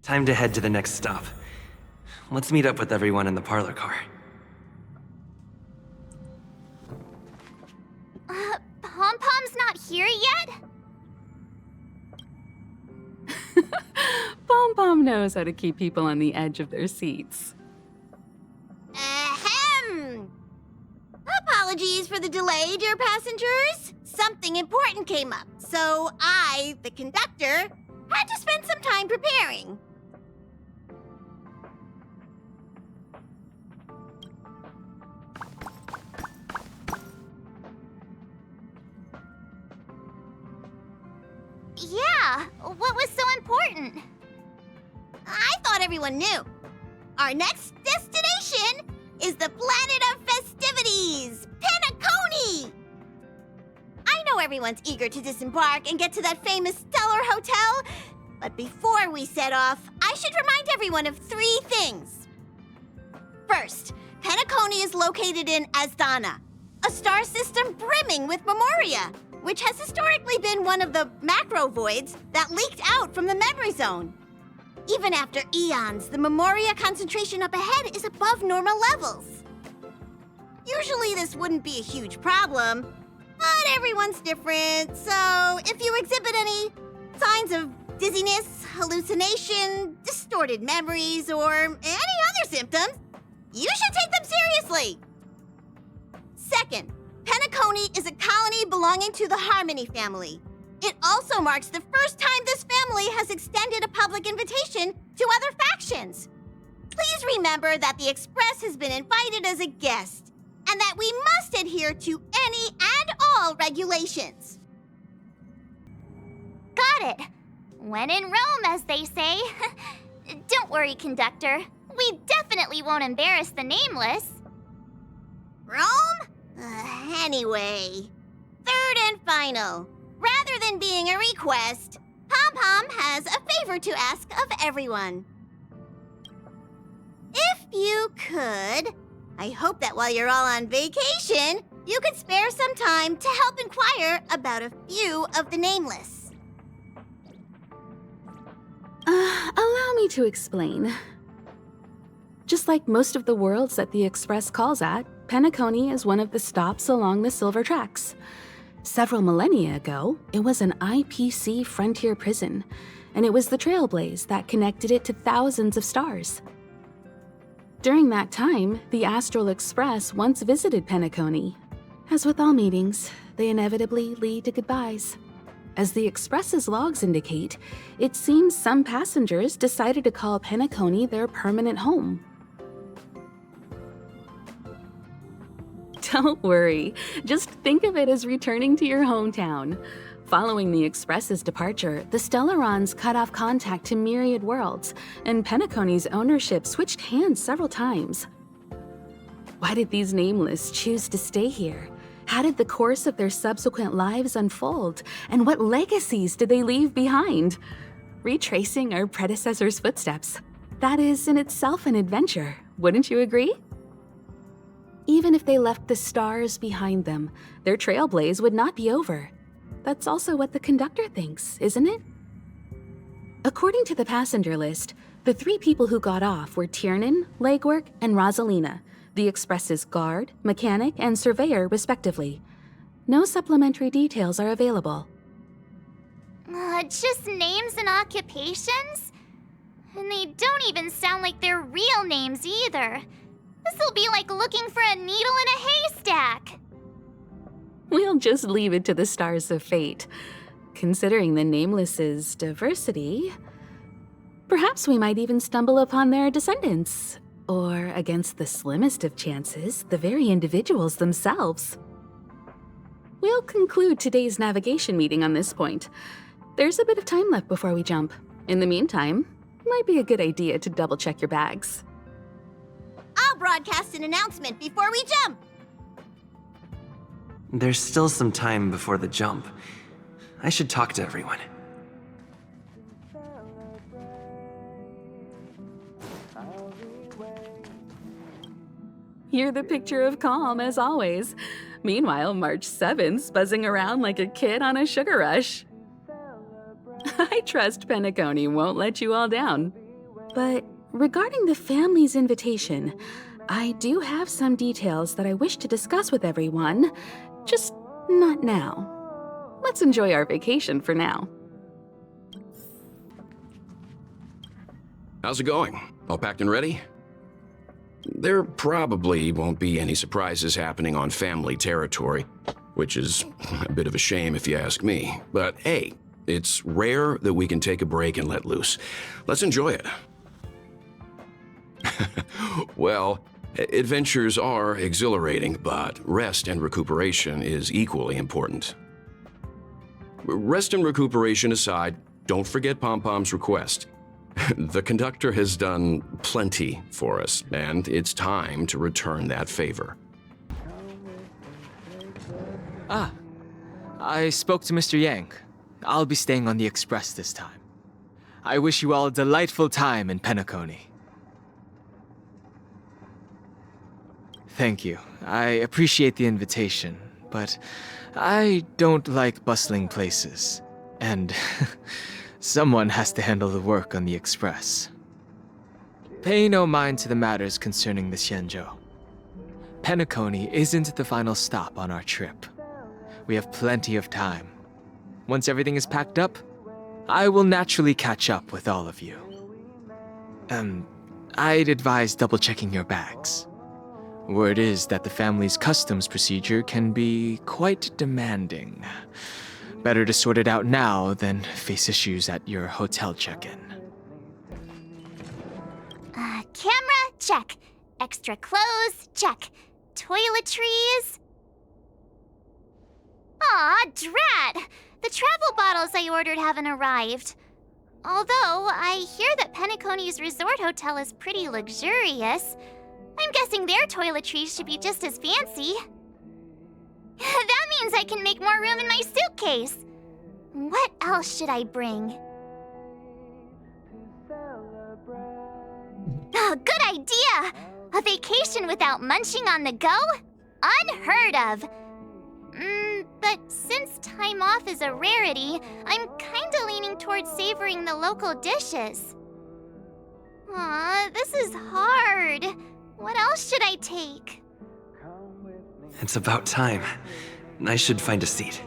Time to head to the next stop. Let's meet up with everyone in the parlor car. Pom-Pom's not here yet? Pom-Pom knows how to keep people on the edge of their seats. Ahem! Apologies for the delay, dear passengers. Something important came up, so I, the conductor, had to spend some time preparing. Yeah, what was so important? I thought everyone knew. Our next destination is the planet of festivities, Penacony! I know everyone's eager to disembark and get to that famous Stellar Hotel, but before we set off, I should remind everyone of 3 things. First, Penacony is located in Asdana, a star system brimming with Memoria, which has historically been one of the macro voids that leaked out from the memory zone. Even after eons, the Memoria concentration up ahead is above normal levels. Usually this wouldn't be a huge problem, but everyone's different, so if you exhibit any signs of dizziness, hallucination, distorted memories, or any other symptoms, you should take them seriously. Second, Penacony is a colony belonging to the Harmony family. It also marks the first time this family has extended a public invitation to other factions. Please remember that the Express has been invited as a guest, and that we must adhere to any and all regulations. Got it. When in Rome, as they say. Don't worry, conductor. We definitely won't embarrass the nameless. Rome? Anyway, third and final. Rather than being a request, Pom-Pom has a favor to ask of everyone. If you could, I hope that while you're all on vacation, you could spare some time to help inquire about a few of the nameless. Allow me to explain. Just like most of the worlds that the Express calls at, Penacony is one of the stops along the Silver Tracks. Several millennia ago, it was an IPC frontier prison, and it was the trailblaze that connected it to thousands of stars. During that time, the Astral Express once visited Penacony. As with all meetings, they inevitably lead to goodbyes. As the Express's logs indicate, it seems some passengers decided to call Penacony their permanent home. Don't worry, just think of it as returning to your hometown. Following the Express's departure, the Stellarons cut off contact to myriad worlds, and Penacony's ownership switched hands several times. Why did these nameless choose to stay here? How did the course of their subsequent lives unfold? And what legacies did they leave behind? Retracing our predecessors' footsteps. That is in itself an adventure, wouldn't you agree? Even if they left the stars behind them, their trailblaze would not be over. That's also what the conductor thinks, isn't it? According to the passenger list, the 3 people who got off were Tiernan, Legwork, and Rosalina, the Express's guard, mechanic, and surveyor, respectively. No supplementary details are available. Just names and occupations? And they don't even sound like their real names either. This'll be like looking for a needle in a haystack. We'll just leave it to the stars of fate. Considering the Nameless's diversity, perhaps we might even stumble upon their descendants. Or, against the slimmest of chances, the very individuals themselves. We'll conclude today's navigation meeting on this point. There's a bit of time left before we jump. In the meantime, it might be a good idea to double-check your bags. I'll broadcast an announcement before we jump. There's still some time before the jump. I should talk to everyone. You're the picture of calm, as always. Meanwhile, March 7th's buzzing around like a kid on a sugar rush. I trust Penacony won't let you all down. But regarding the family's invitation, I do have some details that I wish to discuss with everyone, just not now. Let's enjoy our vacation for now. How's it going? All packed and ready? There probably won't be any surprises happening on family territory, which is a bit of a shame if you ask me. But hey, it's rare that we can take a break and let loose. Let's enjoy it. Well, adventures are exhilarating, but rest and recuperation is equally important. Rest and recuperation aside, don't forget Pom-Pom's request. The conductor has done plenty for us, and it's time to return that favor. Ah, I spoke to Mr. Yang. I'll be staying on the express this time. I wish you all a delightful time in Penacony. Thank you. I appreciate the invitation, but I don't like bustling places. And someone has to handle the work on the express. Pay no mind to the matters concerning the Xianzhou. Penacony isn't the final stop on our trip. We have plenty of time. Once everything is packed up, I will naturally catch up with all of you. I'd advise double-checking your bags. Word is that the family's customs procedure can be quite demanding. Better to sort it out now than face issues at your hotel check-in. Camera, check. Extra clothes, check. Toiletries. Aw, drat! The travel bottles I ordered haven't arrived. Although, I hear that Penacony's resort hotel is pretty luxurious. I'm guessing their toiletries should be just as fancy. That means I can make more room in my suitcase. What else should I bring? Oh, good idea! A vacation without munching on the go? Unheard of! But since time off is a rarity, I'm kinda leaning towards savoring the local dishes. Aw, this is hard. What else should I take? It's about time. I should find a seat.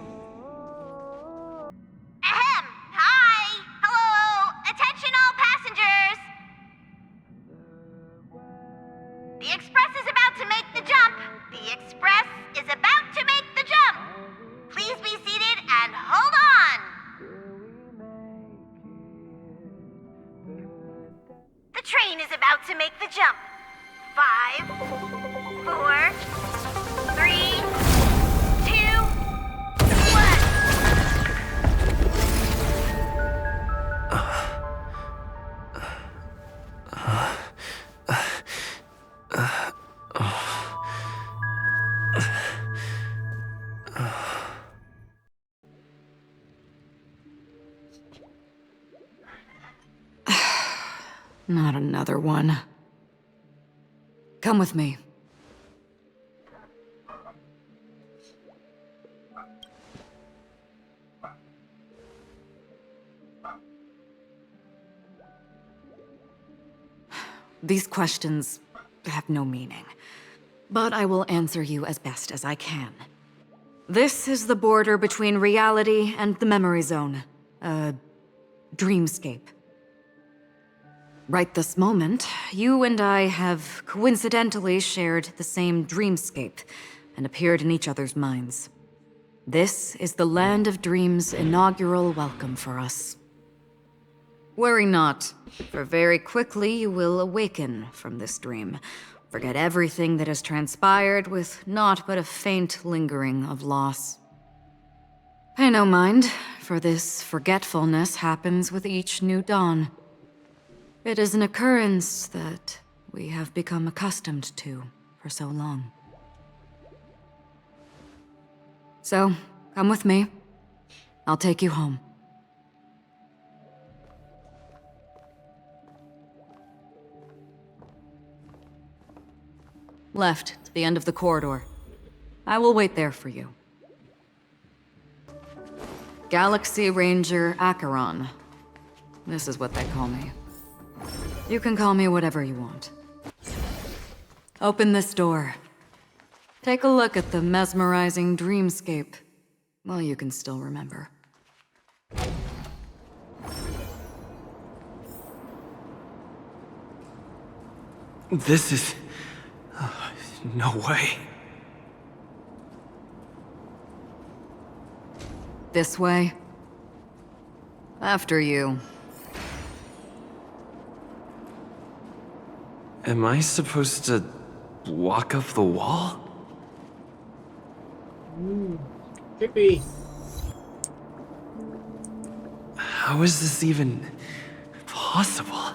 Ahem! Hi! Hello! Attention all passengers! The express is about to make the jump! The express is about to make the jump! Please be seated and hold on! The train is about to make the jump. 5, 4, 3, 2, 1. Not another one. Come with me. These questions have no meaning, but I will answer you as best as I can. This is the border between reality and the memory zone, a dreamscape. Right this moment, you and I have coincidentally shared the same dreamscape and appeared in each other's minds. This is the Land of Dreams' inaugural welcome for us. Worry not, for very quickly you will awaken from this dream, forget everything that has transpired with naught but a faint lingering of loss. Pay no mind, for this forgetfulness happens with each new dawn. It is an occurrence that we have become accustomed to for so long. So, come with me. I'll take you home. Left, to the end of the corridor. I will wait there for you. Galaxy Ranger Acheron. This is what they call me. You can call me whatever you want. Open this door. Take a look at the mesmerizing dreamscape. Well, you can still remember. This is... no way. This way. After you. Am I supposed to walk up the wall? Creepy. How is this even possible?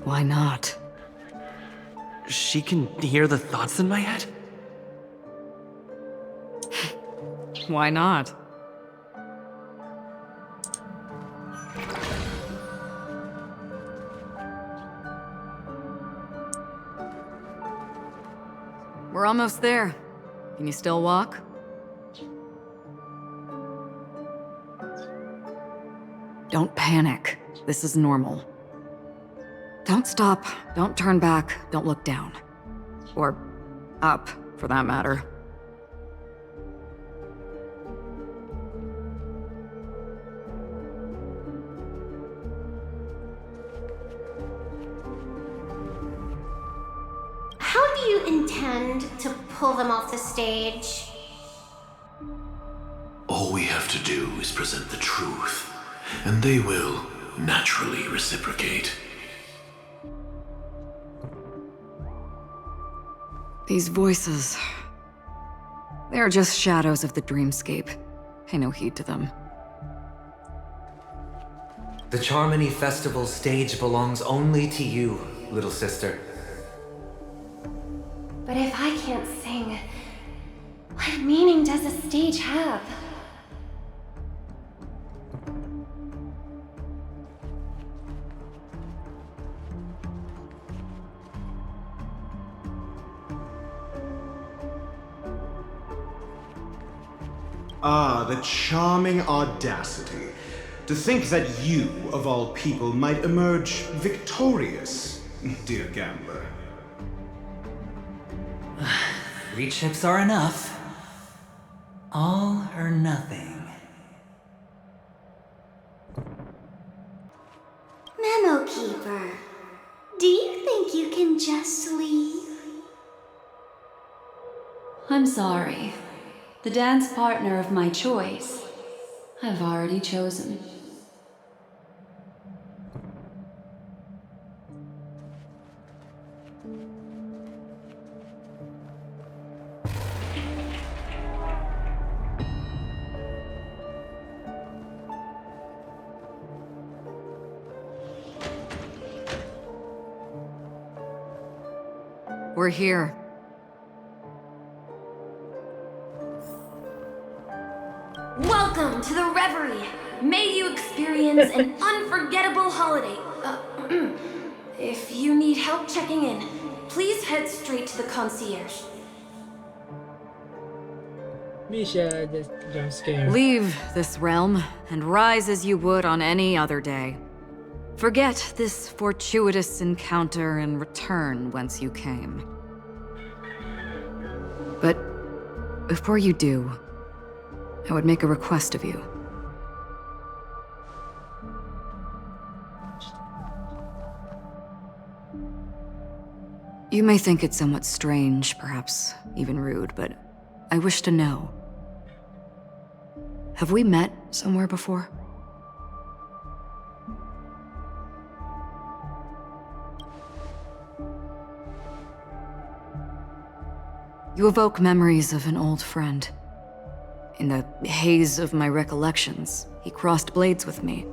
Why not? She can hear the thoughts in my head? Why not? We're almost there. Can you still walk? Don't panic. This is normal. Don't stop, don't turn back, don't look down. Or up, for that matter. How do you intend to pull them off the stage? All we have to do is present the truth, and they will naturally reciprocate. These voices... they're just shadows of the dreamscape. Pay no heed to them. The Charmony Festival stage belongs only to you, little sister. But if I can't sing, what meaning does a stage have? Ah, the charming audacity. To think that you, of all people, might emerge victorious, dear gambler. 3 chips are enough. All or nothing. Memo Keeper, do you think you can just leave? I'm sorry. The dance partner of my choice, I've already chosen. We're here. Welcome to the Reverie! May you experience an unforgettable holiday. If you need help checking in, please head straight to the concierge. Misha just jump scare. Leave this realm and rise as you would on any other day. Forget this fortuitous encounter and return whence you came. But before you do, I would make a request of you. You may think it somewhat strange, perhaps even rude, but I wish to know. Have we met somewhere before? You evoke memories of an old friend. In the haze of my recollections, he crossed blades with me.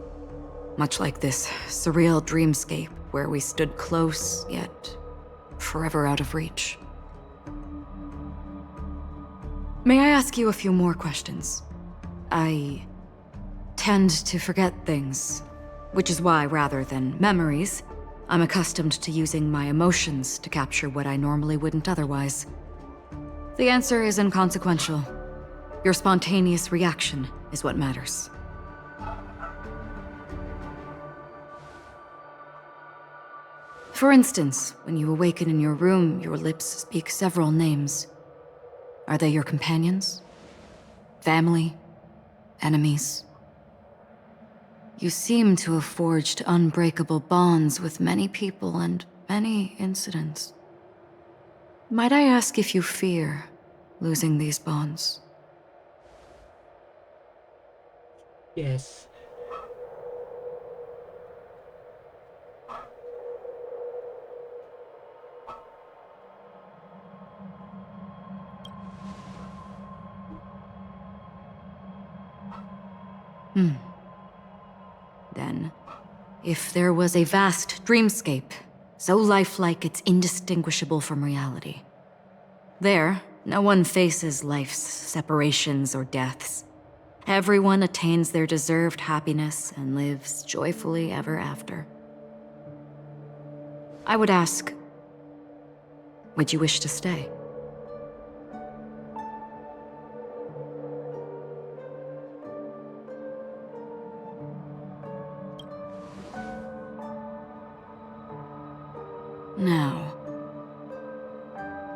Much like this surreal dreamscape where we stood close, yet forever out of reach. May I ask you a few more questions? I tend to forget things, which is why, rather than memories, I'm accustomed to using my emotions to capture what I normally wouldn't otherwise. The answer is inconsequential. Your spontaneous reaction is what matters. For instance, when you awaken in your room, your lips speak several names. Are they your companions? Family? Enemies? You seem to have forged unbreakable bonds with many people and many incidents. Might I ask if you fear losing these bonds? Yes. Then, if there was a vast dreamscape, so lifelike it's indistinguishable from reality. There, no one faces life's separations or deaths. Everyone attains their deserved happiness and lives joyfully ever after. I would ask, would you wish to stay? Now,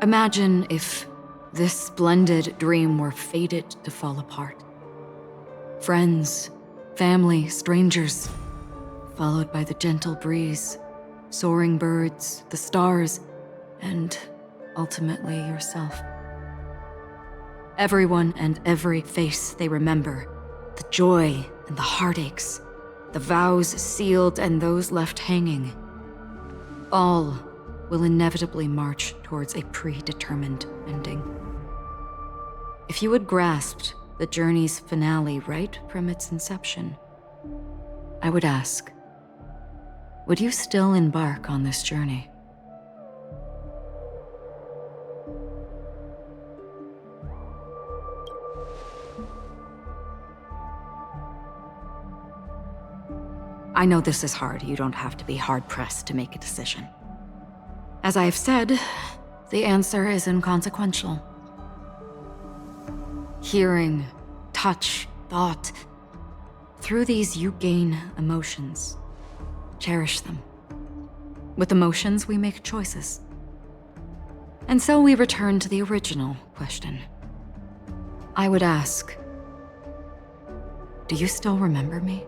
imagine if this splendid dream were fated to fall apart. Friends, family, strangers, followed by the gentle breeze, soaring birds, the stars, and ultimately yourself. Everyone and every face they remember, the joy and the heartaches, the vows sealed and those left hanging, all will inevitably march towards a predetermined ending. If you had grasped the journey's finale right from its inception, I would ask, would you still embark on this journey? I know this is hard. You don't have to be hard-pressed to make a decision. As I have said, the answer is inconsequential. Hearing, touch, thought. Through these you gain emotions. Cherish them. With emotions, we make choices. And so we return to the original question. I would ask, do you still remember me?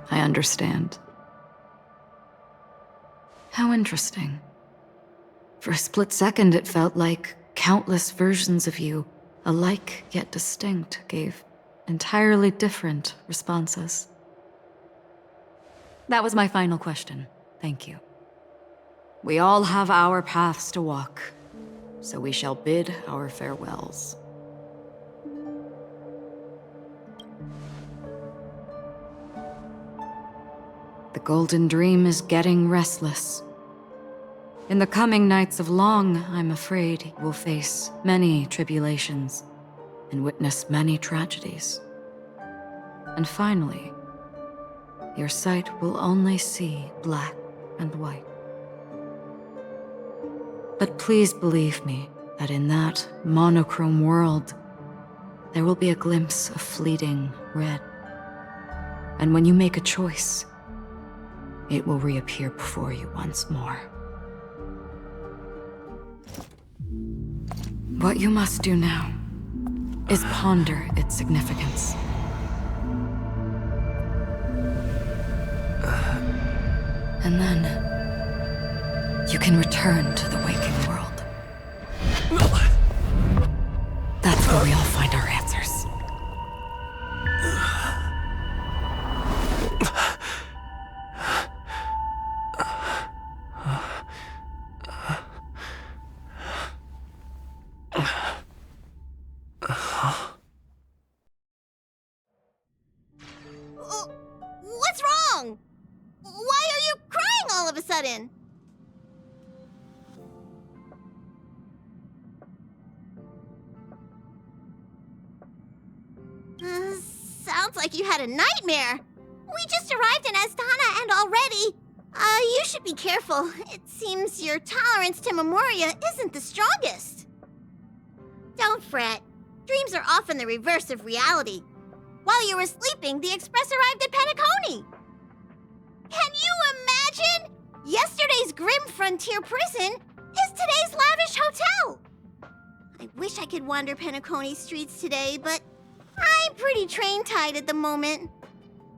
I understand. How interesting. For a split second, it felt like countless versions of you, alike yet distinct, gave entirely different responses. That was my final question. Thank you. We all have our paths to walk, so we shall bid our farewells. The Golden Dream is getting restless. In the coming nights of Long, I'm afraid you will face many tribulations and witness many tragedies. And finally, your sight will only see black and white. But please believe me that in that monochrome world, there will be a glimpse of fleeting red. And when you make a choice, it will reappear before you once more. What you must do now is ponder its significance. And then you can return to the waking world. That's where we all find our answers. What's wrong? Why are you crying all of a sudden? Sounds like you had a nightmare. We just arrived in Astana and already... you should be careful. It seems your tolerance to Memoria isn't the strongest. Don't fret. Dreams are often the reverse of reality. While you were sleeping, the Express arrived at Penacony. Can you imagine? Yesterday's grim frontier prison is today's lavish hotel. I wish I could wander Penacony's streets today, but I'm pretty train-tied at the moment.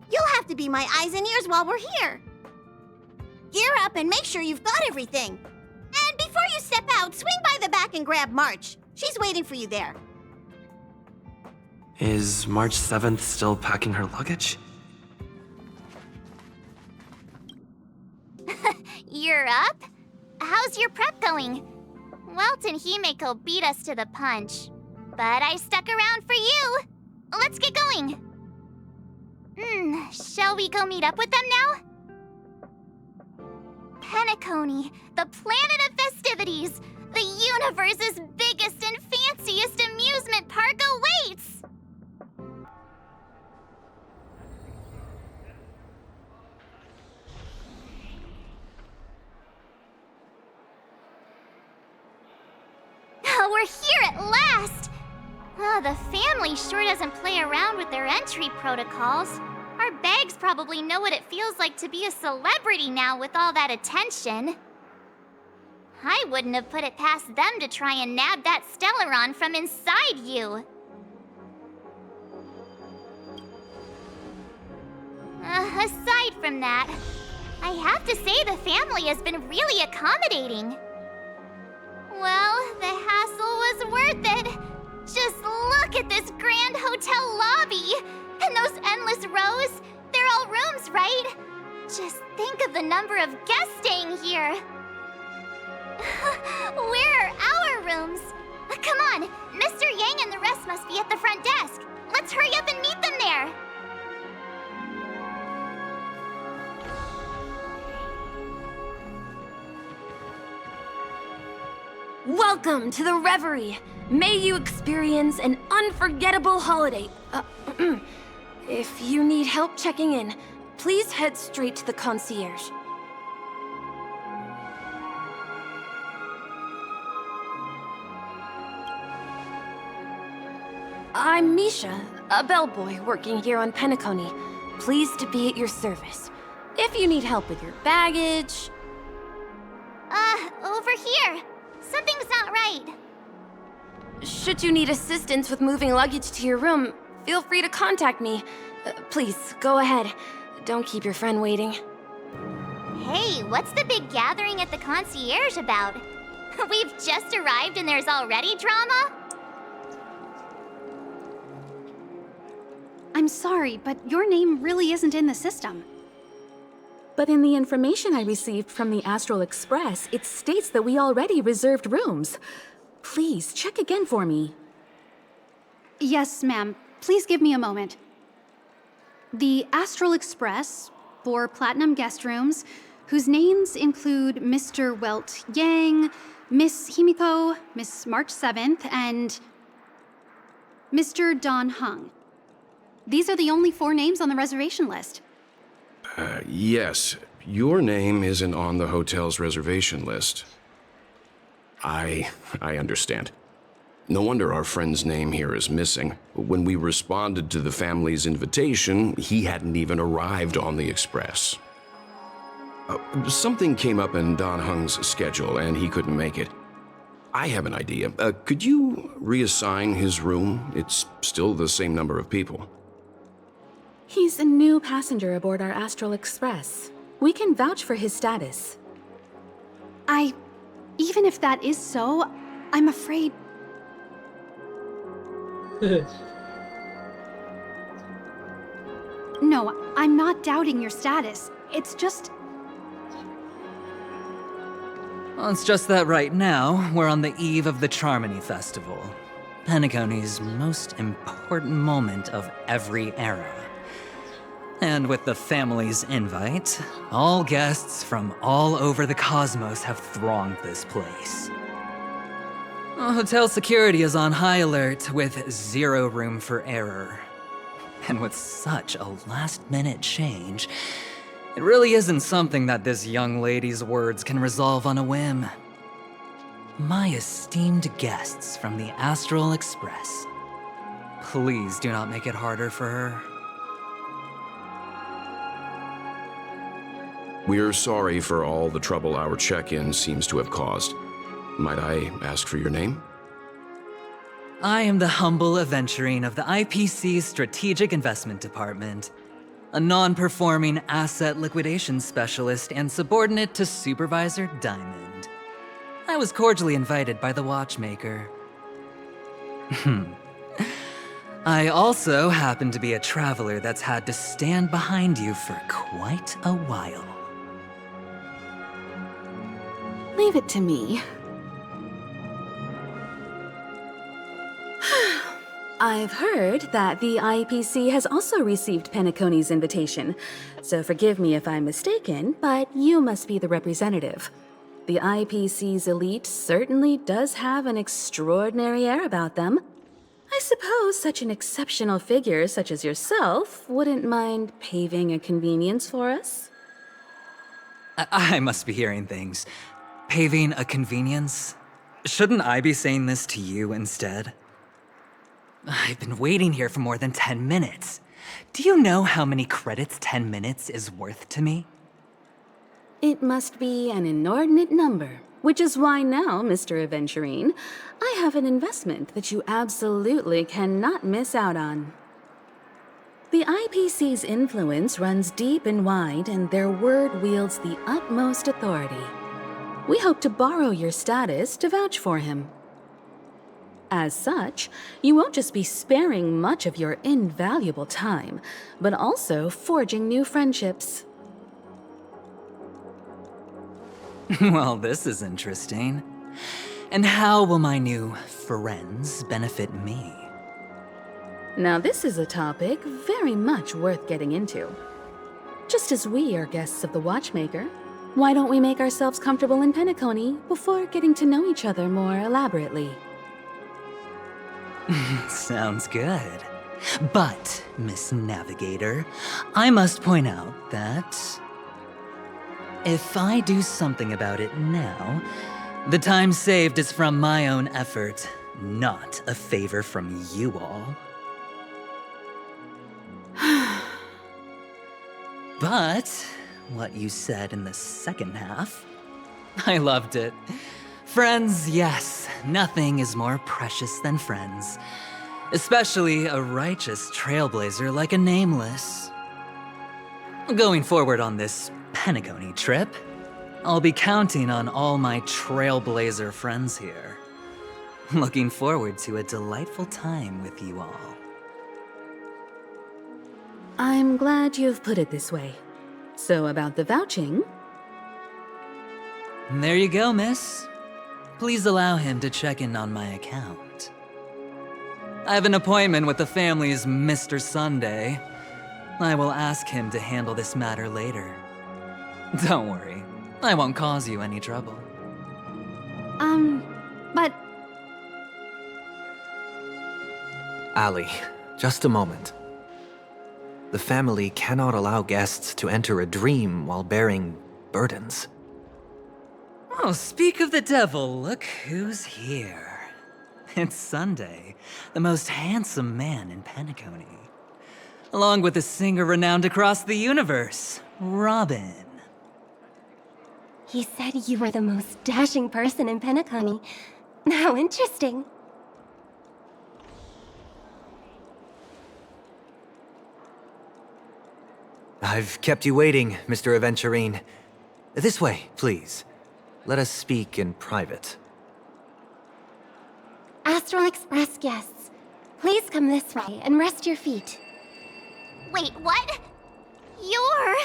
You'll have to be my eyes and ears while we're here. Gear up and make sure you've got everything. And before you step out, swing by the back and grab March. She's waiting for you there. Is March 7th still packing her luggage? You're up? How's your prep going? Welt and Himeko beat us to the punch, but I stuck around for you. Let's get going. Shall we go meet up with them now? Penacony, the planet of festivities, the universe's biggest and fanciest amusement park awaits! We're here at last! The family sure doesn't play around with their entry protocols. Our bags probably know what it feels like to be a celebrity now with all that attention. I wouldn't have put it past them to try and nab that Stellaron from inside you. Aside from that, I have to say the family has been really accommodating. Well, the hassle was worth it. Just look at this grand hotel lobby. And those endless rows. They're all rooms, right? Just think of the number of guests staying here. Where are our rooms? Come on, Mr. Yang and the rest must be at the front desk. Let's hurry up and meet them there. Welcome to the Reverie. May you experience an unforgettable holiday. If you need help checking in, please head straight to the concierge. I'm Misha, a bellboy working here on Penacony. Pleased to be at your service. If you need help with your baggage... Over here. Something's not right. Should you need assistance with moving luggage to your room, feel free to contact me. Please, go ahead. Don't keep your friend waiting. Hey, what's the big gathering at the concierge about? We've just arrived and there's already drama? I'm sorry, but your name really isn't in the system. But in the information I received from the Astral Express, it states that we already reserved rooms. Please, check again for me. Yes, ma'am. Please give me a moment. The Astral Express, 4 platinum guest rooms, whose names include Mr. Welt Yang, Miss Himiko, Miss March 7th, and Mr. Don Hung. These are the only 4 names on the reservation list. Yes. Your name isn't on the hotel's reservation list. I understand. No wonder our friend's name here is missing. When we responded to the family's invitation, he hadn't even arrived on the Express. Something came up in Don Hung's schedule, and he couldn't make it. I have an idea. Could you reassign his room? It's still the same number of people. He's a new passenger aboard our Astral Express. We can vouch for his status. Even if that is so, I'm afraid... No, I'm not doubting your status. It's just... Well, it's just that right now, we're on the eve of the Charmony Festival. Penacony's most important moment of every era. And with the family's invite, all guests from all over the cosmos have thronged this place. Hotel security is on high alert with 0 room for error. And with such a last-minute change, it really isn't something that this young lady's words can resolve on a whim. My esteemed guests from the Astral Express, please do not make it harder for her. We're sorry for all the trouble our check-in seems to have caused. Might I ask for your name? I am the humble aventurine of the IPC's Strategic Investment Department, a non-performing asset liquidation specialist and subordinate to Supervisor Diamond. I was cordially invited by the watchmaker. I also happen to be a traveler that's had to stand behind you for quite a while. Leave it to me. I've heard that the IPC has also received Penacony's invitation, so forgive me if I'm mistaken, but you must be the representative. The IPC's elite certainly does have an extraordinary air about them. I suppose such an exceptional figure such as yourself wouldn't mind paving a convenience for us? I must be hearing things. Paving a convenience? Shouldn't I be saying this to you instead? I've been waiting here for more than 10 minutes. Do you know how many credits 10 minutes is worth to me? It must be an inordinate number, which is why now, Mr. Aventurine, I have an investment that you absolutely cannot miss out on. The IPC's influence runs deep and wide, and their word wields the utmost authority. We hope to borrow your status to vouch for him. As such, you won't just be sparing much of your invaluable time, but also forging new friendships. Well, this is interesting. And how will my new friends benefit me? Now this is a topic very much worth getting into. Just as we are guests of the Watchmaker, why don't we make ourselves comfortable in Penacony before getting to know each other more elaborately? Sounds good. But, Miss Navigator, I must point out that if I do something about it now, the time saved is from my own effort, not a favor from you all. But what you said in the second half, I loved it. Friends, yes, nothing is more precious than friends. Especially a righteous trailblazer like a Nameless. Going forward on this Penacony trip, I'll be counting on all my trailblazer friends here. Looking forward to a delightful time with you all. I'm glad you've put it this way. So about the vouching... There you go, miss. Please allow him to check in on my account. I have an appointment with the family's Mr. Sunday. I will ask him to handle this matter later. Don't worry, I won't cause you any trouble. But... Ali, just a moment. The family cannot allow guests to enter a dream while bearing burdens. Oh, speak of the devil, look who's here. It's Sunday, the most handsome man in Penacony. Along with a singer renowned across the universe, Robin. He said you were the most dashing person in Penacony. How interesting. I've kept you waiting, Mr. Aventurine. This way, please. Let us speak in private. Astral Express guests, please come this way and rest your feet. Wait, what? You're...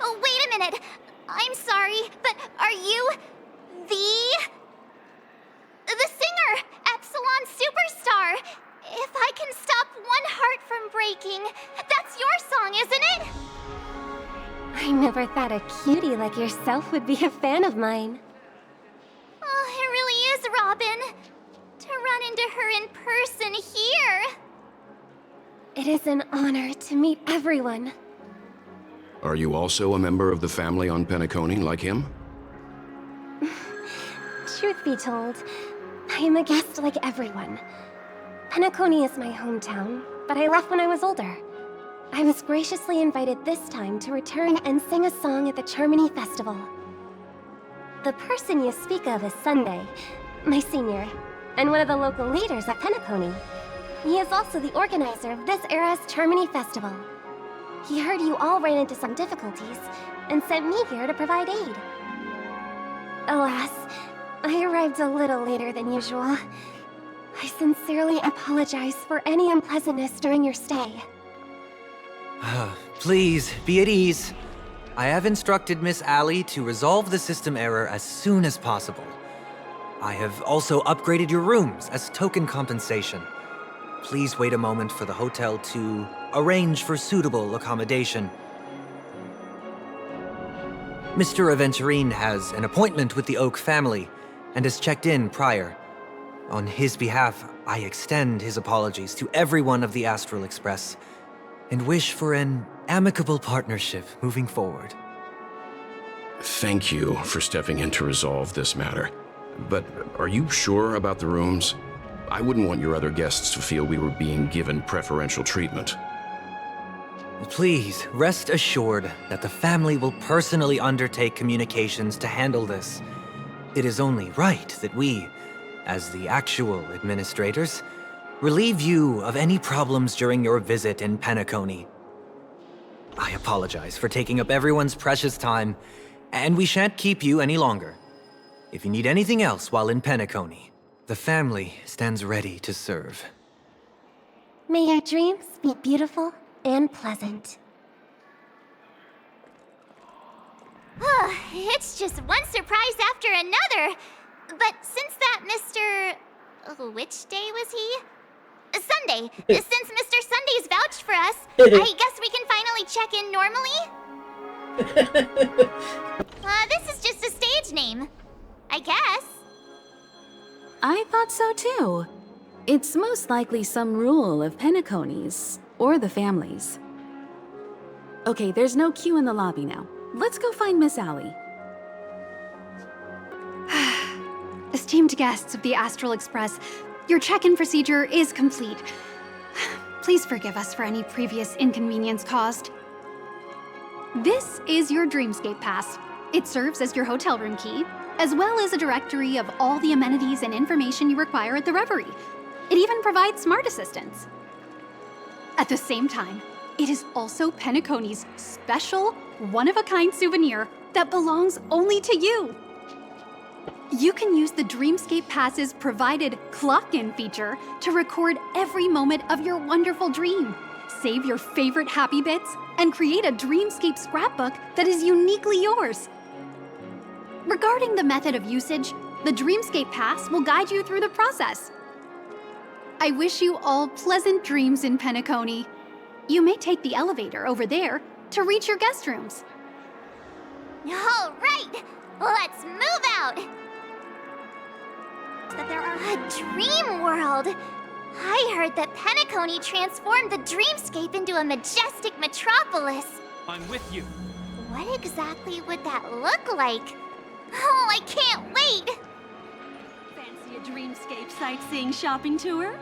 Oh, wait a minute. I'm sorry, but are you... The singer, Epsilon Superstar. If I can stop one heart from breaking, that's your song, isn't it? I never thought a cutie like yourself would be a fan of mine. Oh, it really is, Robin. into her in person here. It is an honor to meet everyone. Are you also a member of the family on Penacony like him? Truth be told, I am a guest like everyone. Penacony is my hometown, but I left when I was older. I was graciously invited this time to return and sing a song at the Charmony Festival. The person you speak of is Sunday, my senior, and one of the local leaders at Penacony. He is also the organizer of this era's Charmony Festival. He heard you all ran into some difficulties, and sent me here to provide aid. Alas, I arrived a little later than usual. I sincerely apologize for any unpleasantness during your stay. Please, be at ease. I have instructed Miss Allie to resolve the system error as soon as possible. I have also upgraded your rooms as token compensation. Please wait a moment for the hotel to arrange for suitable accommodation. Mr. Aventurine has an appointment with the Oak family and has checked in prior. On his behalf, I extend his apologies to everyone of the Astral Express and wish for an amicable partnership moving forward. Thank you for stepping in to resolve this matter. But are you sure about the rooms? I wouldn't want your other guests to feel we were being given preferential treatment. Please, rest assured that the family will personally undertake communications to handle this. It is only right that we, as the actual administrators, relieve you of any problems during your visit in Penacony. I apologize for taking up everyone's precious time, and we shan't keep you any longer. If you need anything else while in Penacony, the family stands ready to serve. May your dreams be beautiful and pleasant. It's just one surprise after another. But since that Mr... which day was he? Sunday. Since Mr. Sunday's vouched for us, I guess we can finally check in normally? This is just a stage name. I guess. I thought so too. It's most likely some rule of Penacony's, or the family's. Okay, there's no queue in the lobby now. Let's go find Miss Allie. Esteemed guests of the Astral Express, your check-in procedure is complete. Please forgive us for any previous inconvenience caused. This is your Dreamscape Pass. It serves as your hotel room key, as well as a directory of all the amenities and information you require at the Reverie. It even provides smart assistants. At the same time, it is also Penacony's special, one-of-a-kind souvenir that belongs only to you. You can use the Dreamscape Pass's provided clock-in feature to record every moment of your wonderful dream, save your favorite happy bits, and create a Dreamscape scrapbook that is uniquely yours. Regarding the method of usage, the Dreamscape Pass will guide you through the process. I wish you all pleasant dreams in Penacony. You may take the elevator over there to reach your guest rooms. All right, let's move out. That there are a dream world. I heard that Penacony transformed the dreamscape into a majestic metropolis. I'm with you. What exactly would that look like? Oh, I can't wait! Fancy a dreamscape sightseeing shopping tour?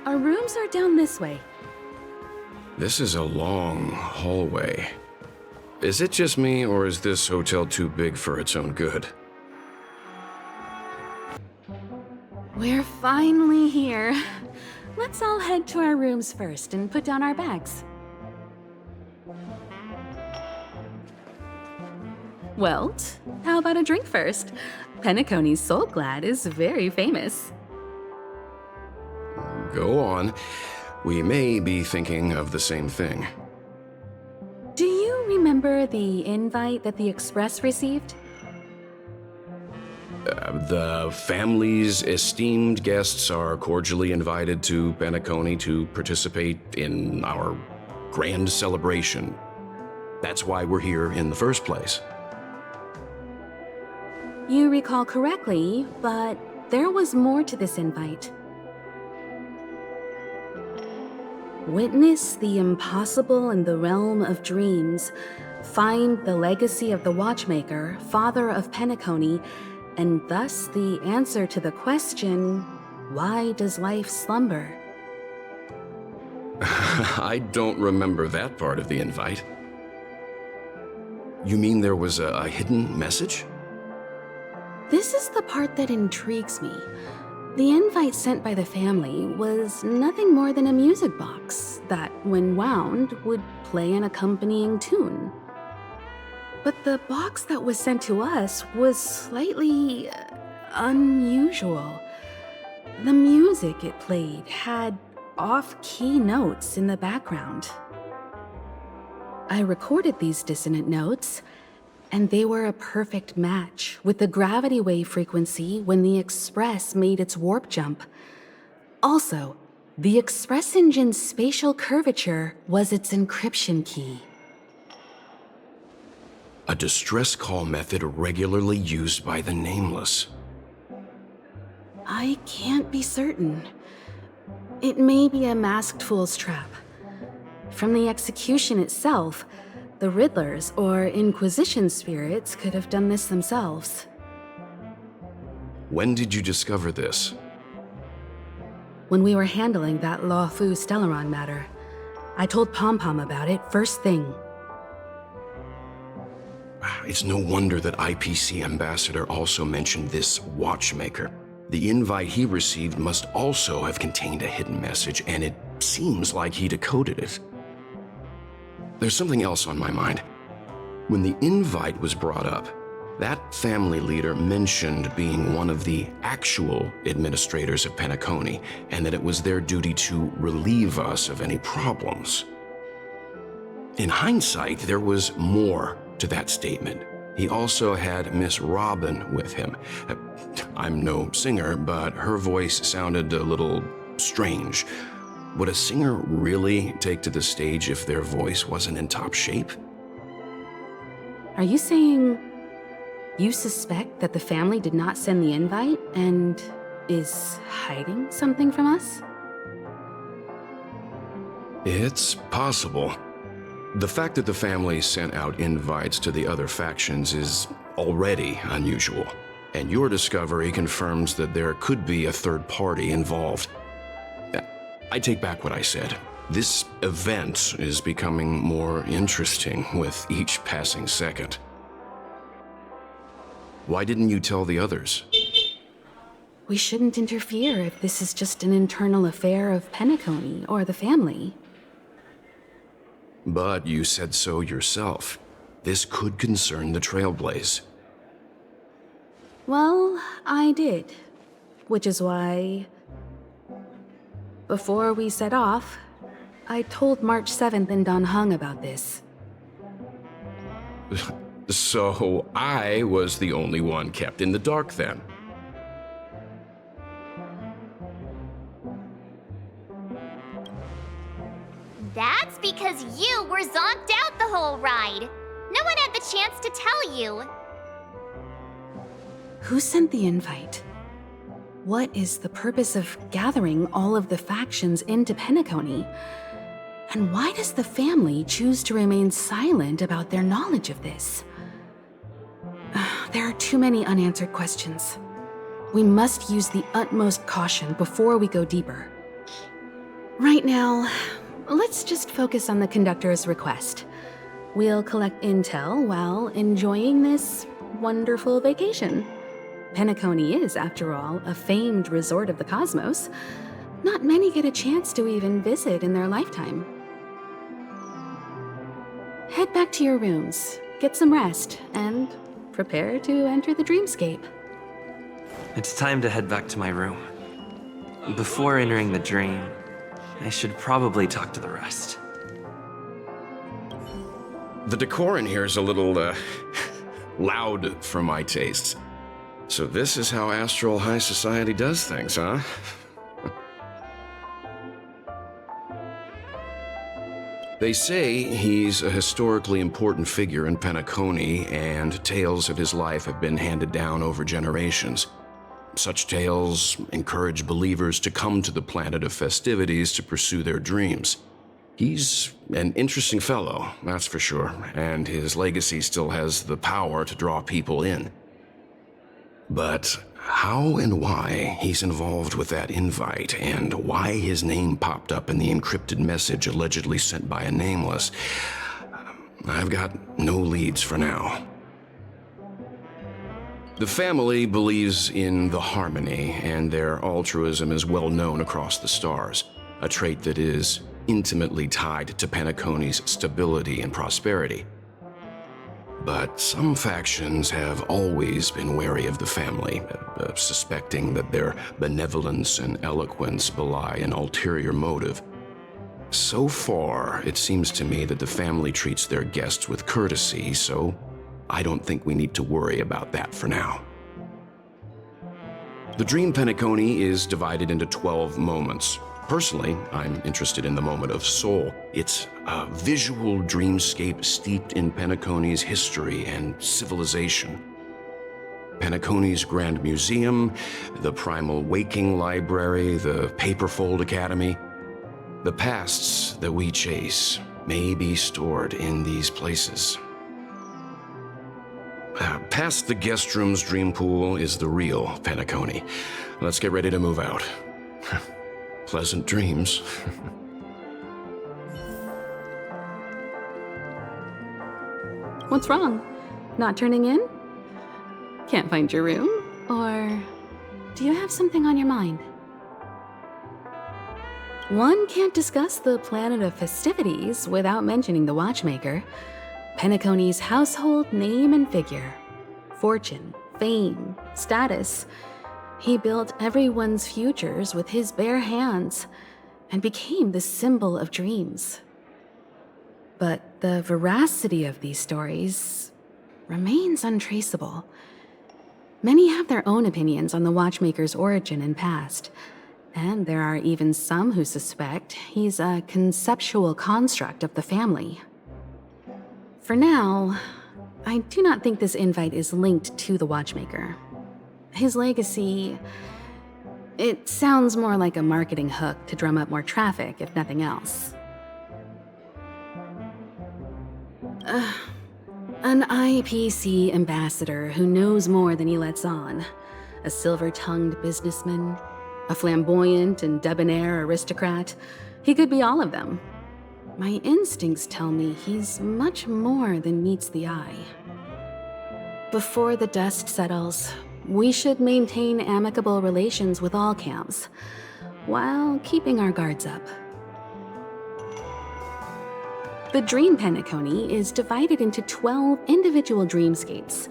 Our rooms are down this way. This is a long hallway. Is it just me, or is this hotel too big for its own good? We're finally here. Let's all head to our rooms first and put down our bags. Welt, how about a drink first? Penacony's Soul Glad is very famous. Go on. We may be thinking of the same thing. Do you remember the invite that the Express received? The family's esteemed guests are cordially invited to Penacony to participate in our grand celebration. That's why we're here in the first place. You recall correctly, but there was more to this invite. Witness the impossible in the realm of dreams. Find the legacy of the Watchmaker, father of Penacony, and thus the answer to the question, why does life slumber? I don't remember that part of the invite. You mean there was a hidden message? This is the part that intrigues me. The invite sent by the family was nothing more than a music box that, when wound, would play an accompanying tune. But the box that was sent to us was slightly unusual. The music it played had off-key notes in the background. I recorded these dissonant notes, and they were a perfect match with the gravity wave frequency when the Express made its warp jump. Also, the Express engine's spatial curvature was its encryption key. A distress call method regularly used by the Nameless. I can't be certain. It may be a masked fool's trap. From the execution itself, the Riddlers or Inquisition spirits could have done this themselves. When did you discover this? When we were handling that Lawfu Stellaron matter, I told Pom Pom about it first thing. It's no wonder that IPC Ambassador also mentioned this Watchmaker. The invite he received must also have contained a hidden message, and it seems like he decoded it. There's something else on my mind. When the invite was brought up, that family leader mentioned being one of the actual administrators of Penacony, and that it was their duty to relieve us of any problems. In hindsight, there was more to that statement. He also had Miss Robin with him. I'm no singer, but her voice sounded a little strange. Would a singer really take to the stage if their voice wasn't in top shape? Are you saying you suspect that the family did not send the invite and is hiding something from us? It's possible. The fact that the family sent out invites to the other factions is already unusual, and your discovery confirms that there could be a third party involved. I take back what I said. This event is becoming more interesting with each passing second. Why didn't you tell the others? We shouldn't interfere if this is just an internal affair of Penacony or the family. But you said so yourself. This could concern the Trailblaze. Well, I did. Which is why, before we set off, I told March 7th and Don Hung about this. So I was the only one kept in the dark then. That's because you were zonked out the whole ride. No one had the chance to tell you. Who sent the invite? What is the purpose of gathering all of the factions into Penacony? And why does the family choose to remain silent about their knowledge of this? There are too many unanswered questions. We must use the utmost caution before we go deeper. Right now, let's just focus on the conductor's request. We'll collect intel while enjoying this wonderful vacation. Penacony is, after all, a famed resort of the cosmos. Not many get a chance to even visit in their lifetime. Head back to your rooms, get some rest, and prepare to enter the dreamscape. It's time to head back to my room. Before entering the dream, I should probably talk to the rest. The decor in here is a little, loud for my tastes. So this is how Astral High Society does things, huh? They say he's a historically important figure in Penacony, and tales of his life have been handed down over generations. Such tales encourage believers to come to the planet of festivities to pursue their dreams. He's an interesting fellow, that's for sure, and his legacy still has the power to draw people in. But how and why he's involved with that invite, and why his name popped up in the encrypted message allegedly sent by a nameless, I've got no leads for now. The family believes in the harmony, and their altruism is well known across the stars, a trait that is intimately tied to Penacony's stability and prosperity. But some factions have always been wary of the family, suspecting that their benevolence and eloquence belie an ulterior motive. So far, it seems to me that the family treats their guests with courtesy, so I don't think we need to worry about that for now. The Dream Penacony is divided into 12 moments. Personally, I'm interested in the moment of Soul. It's a visual dreamscape steeped in Penacony's history and civilization. Penacony's Grand Museum, the Primal Waking Library, the Paperfold Academy. The pasts that we chase may be stored in these places. Past the guest room's dream pool is the real Penacony. Let's get ready to move out. Pleasant dreams. What's wrong? Not turning in? Can't find your room? Or do you have something on your mind? One can't discuss the planet of festivities without mentioning the watchmaker. Penacony's household name and figure. Fortune, fame, status. He built everyone's futures with his bare hands and became the symbol of dreams. But the veracity of these stories remains untraceable. Many have their own opinions on the watchmaker's origin and past, and there are even some who suspect he's a conceptual construct of the family. For now, I do not think this invite is linked to the watchmaker. His legacy, it sounds more like a marketing hook to drum up more traffic, if nothing else. An IPC ambassador who knows more than he lets on. A silver-tongued businessman. A flamboyant and debonair aristocrat. He could be all of them. My instincts tell me he's much more than meets the eye. Before the dust settles, we should maintain amicable relations with all camps, while keeping our guards up. The Dream Penacony is divided into 12 individual dreamscapes.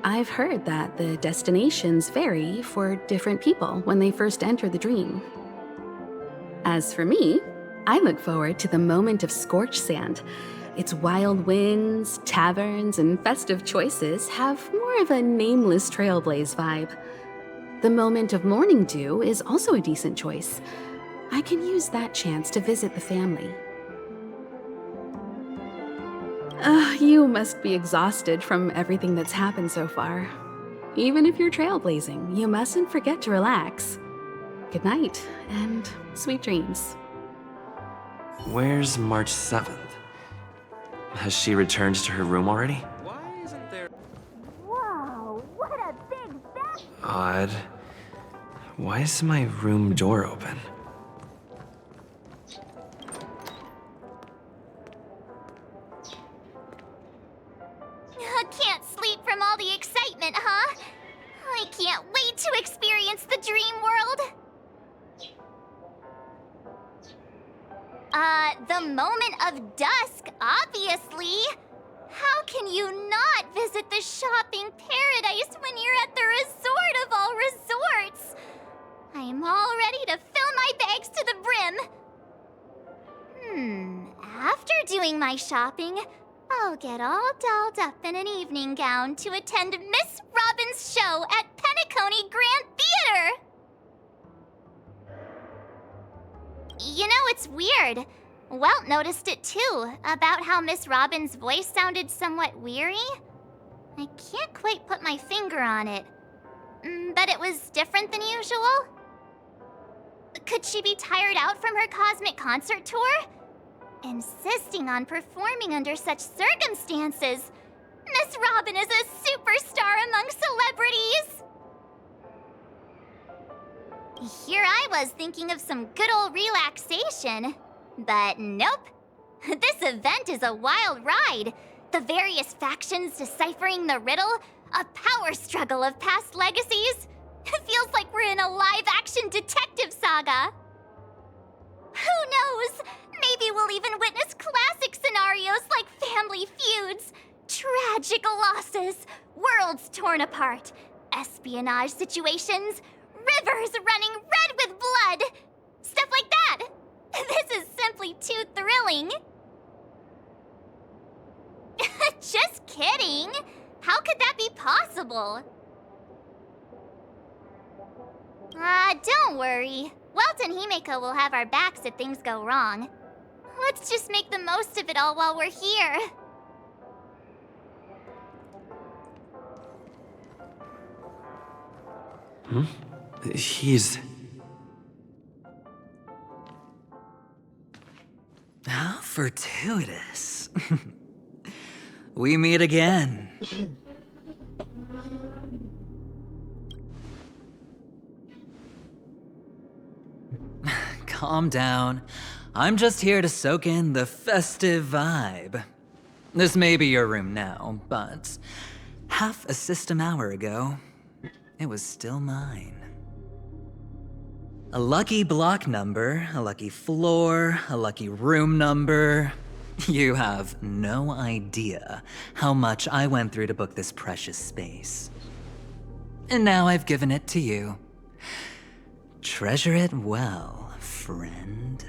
I've heard that the destinations vary for different people when they first enter the dream. As for me, I look forward to the moment of scorched sand. Its wild winds, taverns, and festive choices have more of a nameless trailblaze vibe. The moment of morning dew is also a decent choice. I can use that chance to visit the family. You must be exhausted from everything that's happened so far. Even if you're trailblazing, you mustn't forget to relax. Good night, and sweet dreams. Where's March 7th? Has she returned to her room already? Whoa, what a big bed! Odd. Why is my room door open? Can't sleep from all the excitement, huh? I can't wait to experience the dream world. The moment of dusk, obviously. How can you not visit the shopping paradise when you're at the resort of all resorts? I am all ready to fill my bags to the brim. After doing my shopping, I'll get all dolled up in an evening gown to attend Miss Robin's Robin's show at Penacony Grand Theater! You know, it's weird. Welt noticed it too, about how Miss Robin's voice sounded somewhat weary. I can't quite put my finger on it, but it was different than usual. Could she be tired out from her cosmic concert tour? Insisting on performing under such circumstances. Miss Robin is a superstar among celebrities! Here I was thinking of some good old relaxation. But nope. This event is a wild ride. The various factions deciphering the riddle, a power struggle of past legacies. It feels like we're in a live-action detective saga. Who knows? Maybe we'll even witness classic scenarios like family feuds, tragic losses, worlds torn apart, espionage situations, rivers running red with blood, stuff like that. This is simply too thrilling. Just kidding. How could that be possible? Don't worry. Welt and Himeko will have our backs if things go wrong. Let's just make the most of it all while we're here. He's... How fortuitous. We meet again. Calm down. I'm just here to soak in the festive vibe. This may be your room now, but half a system hour ago, it was still mine. A lucky block number, a lucky floor, a lucky room number. You have no idea how much I went through to book this precious space. And now I've given it to you. Treasure it well, friend.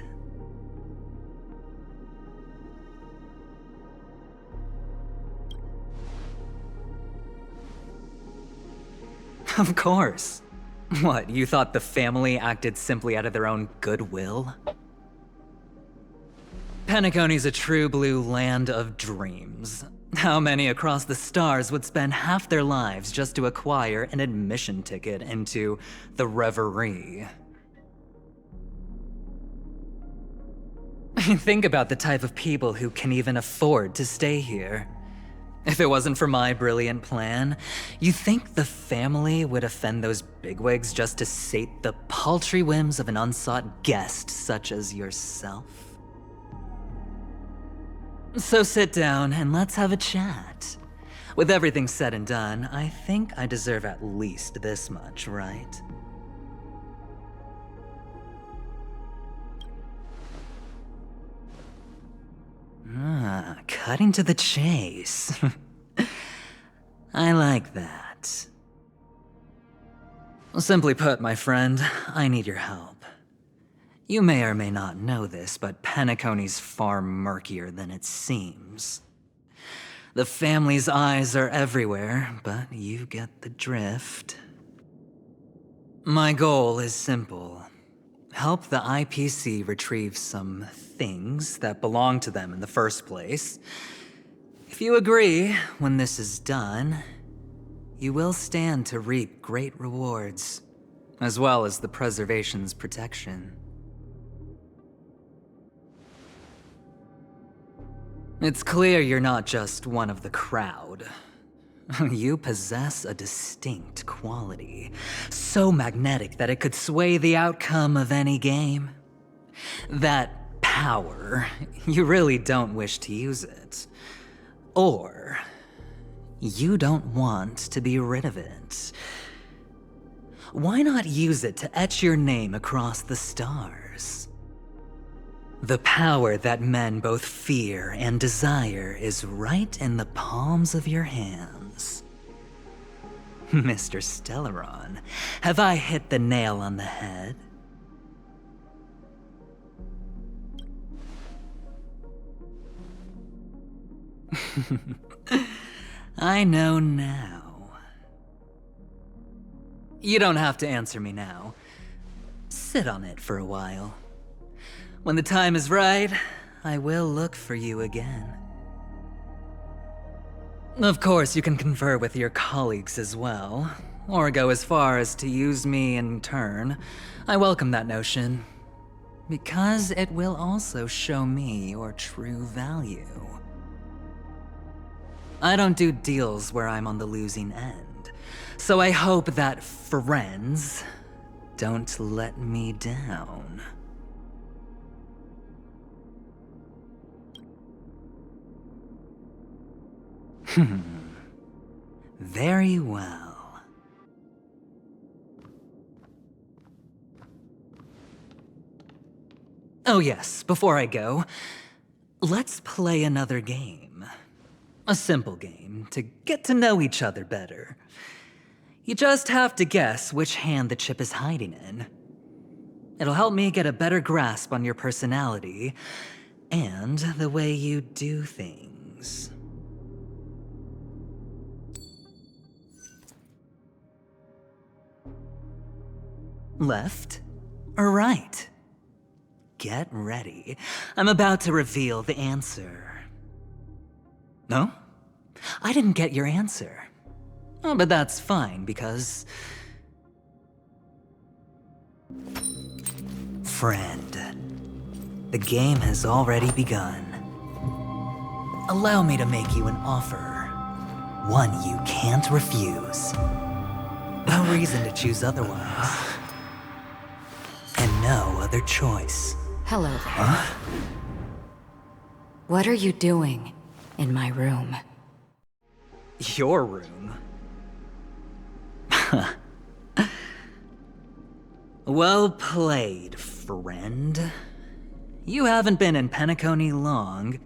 Of course. What, you thought the family acted simply out of their own goodwill? Penacony's a true blue land of dreams. How many across the stars would spend half their lives just to acquire an admission ticket into the Reverie? Think about the type of people who can even afford to stay here. If it wasn't for my brilliant plan, you think the family would offend those bigwigs just to sate the paltry whims of an unsought guest such as yourself? So sit down and let's have a chat. With everything said and done, I think I deserve at least this much, right? Cutting to the chase. I like that. Simply put, my friend, I need your help. You may or may not know this, but Penacony's far murkier than it seems. The family's eyes are everywhere, but you get the drift. My goal is simple. Help the IPC retrieve some things that belong to them in the first place. If you agree, when this is done, you will stand to reap great rewards, as well as the preservation's protection. It's clear you're not just one of the crowd. You possess a distinct quality, so magnetic that it could sway the outcome of any game. That power, you really don't wish to use it. Or, you don't want to be rid of it. Why not use it to etch your name across the stars? The power that men both fear and desire is right in the palms of your hands. Mr. Stellaron, have I hit the nail on the head? I know now. You don't have to answer me now. Sit on it for a while. When the time is right, I will look for you again. Of course, you can confer with your colleagues as well, or go as far as to use me in turn. I welcome that notion, because it will also show me your true value. I don't do deals where I'm on the losing end, so I hope that friends don't let me down. Very well. Oh yes, before I go, let's play another game. A simple game to get to know each other better. You just have to guess which hand the chip is hiding in. It'll help me get a better grasp on your personality and the way you do things. Left or right? Get ready. I'm about to reveal the answer. No? I didn't get your answer. Oh, but that's fine, because... Friend, the game has already begun. Allow me to make you an offer. One you can't refuse. No reason to choose otherwise. And no other choice. Hello there. Huh? What are you doing in my room? Your room? Well played, friend. You haven't been in Penacony long,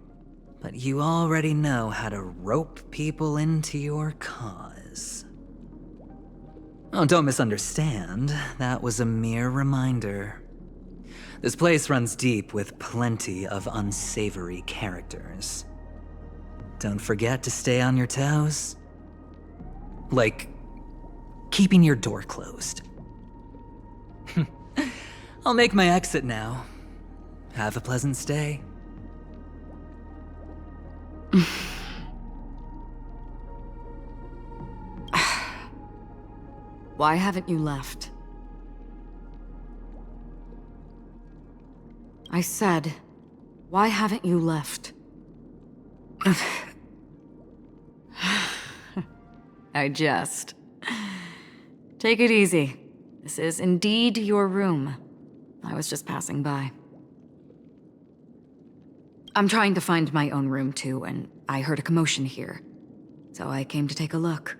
but you already know how to rope people into your cause. Oh, don't misunderstand. That was a mere reminder. This place runs deep with plenty of unsavory characters. Don't forget to stay on your toes. Like, keeping your door closed. I'll make my exit now. Have a pleasant stay. Why haven't you left? I said, why haven't you left? I jest. Take it easy. This is indeed your room. I was just passing by. I'm trying to find my own room too, and I heard a commotion here. So I came to take a look.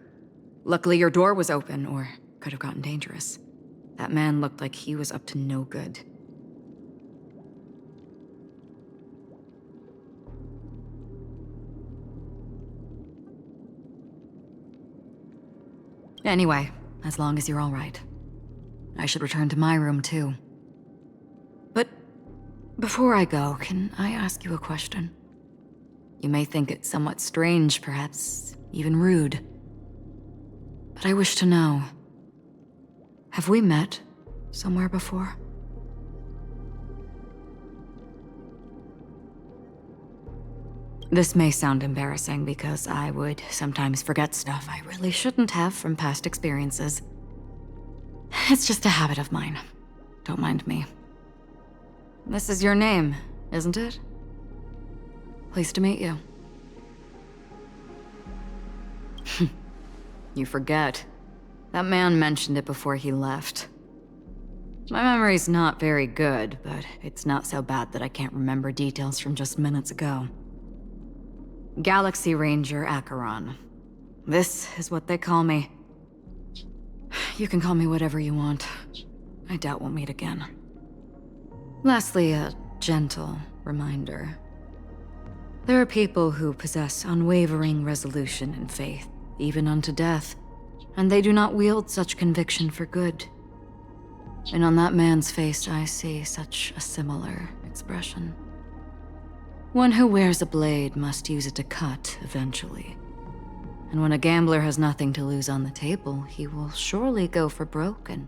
Luckily your door was open, or could have gotten dangerous. That man looked like he was up to no good. Anyway, as long as you're all right. I should return to my room too. But before I go, can I ask you a question? You may think it somewhat strange, perhaps even rude. But I wish to know, have we met somewhere before? This may sound embarrassing because I would sometimes forget stuff I really shouldn't have from past experiences. It's just a habit of mine. Don't mind me. This is your name, isn't it? Pleased to meet you. You forget. That man mentioned it before he left. My memory's not very good, but it's not so bad that I can't remember details from just minutes ago. Galaxy Ranger Acheron. This is what they call me. You can call me whatever you want. I doubt we'll meet again. Lastly, a gentle reminder. There are people who possess unwavering resolution and faith, even unto death, and they do not wield such conviction for good. And on that man's face I see such a similar expression. One who wears a blade must use it to cut eventually. And when a gambler has nothing to lose on the table, he will surely go for broke and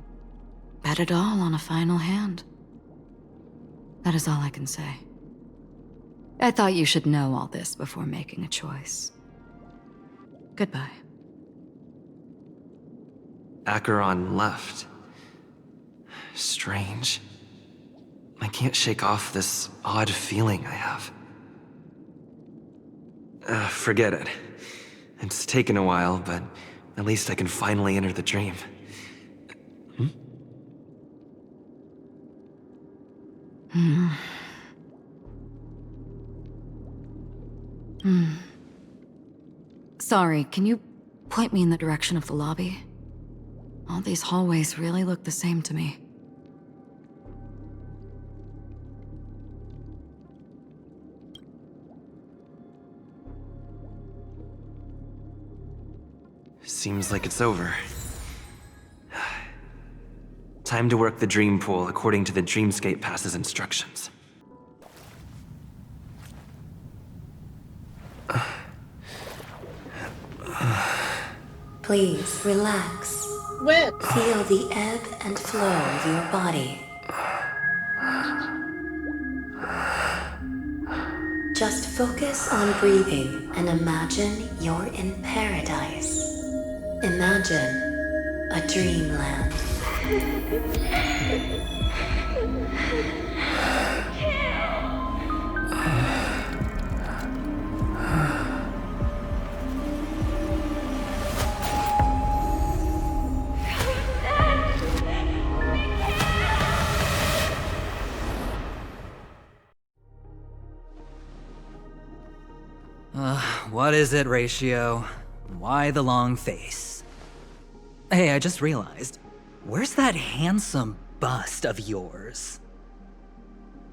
bet it all on a final hand. That is all I can say. I thought you should know all this before making a choice. Goodbye. Acheron left. Strange. I can't shake off this odd feeling I have. Forget it. It's taken a while, but at least I can finally enter the dream. Sorry, can you point me in the direction of the lobby? All these hallways really look the same to me. Seems like it's over. Time to work the dream pool according to the Dreamscape Pass's instructions. Please relax. Feel the ebb and flow of your body. Just focus on breathing and imagine you're in paradise. Imagine a dreamland. What is it, Ratio? Why the long face? Hey, I just realized, where's that handsome bust of yours?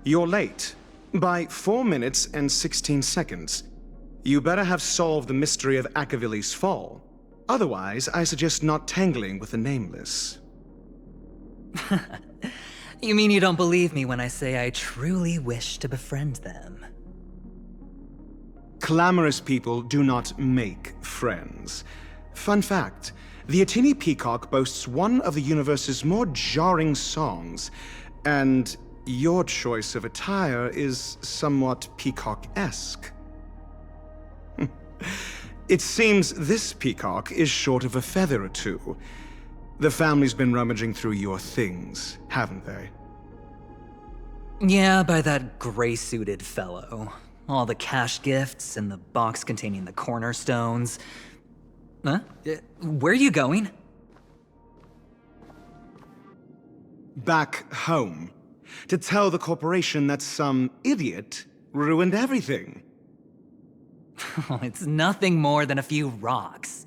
You're late. By 4 minutes and 16 seconds. You better have solved the mystery of Akavili's fall. Otherwise, I suggest not tangling with the Nameless. You mean you don't believe me when I say I truly wish to befriend them? Clamorous people do not make friends. Fun fact, the Atini Peacock boasts one of the universe's more jarring songs, and your choice of attire is somewhat peacock-esque. It seems this peacock is short of a feather or two. The family's been rummaging through your things, haven't they? Yeah, by that gray-suited fellow. All the cash gifts and the box containing the cornerstones. Huh? Where are you going? Back home. To tell the corporation that some idiot ruined everything. It's nothing more than a few rocks.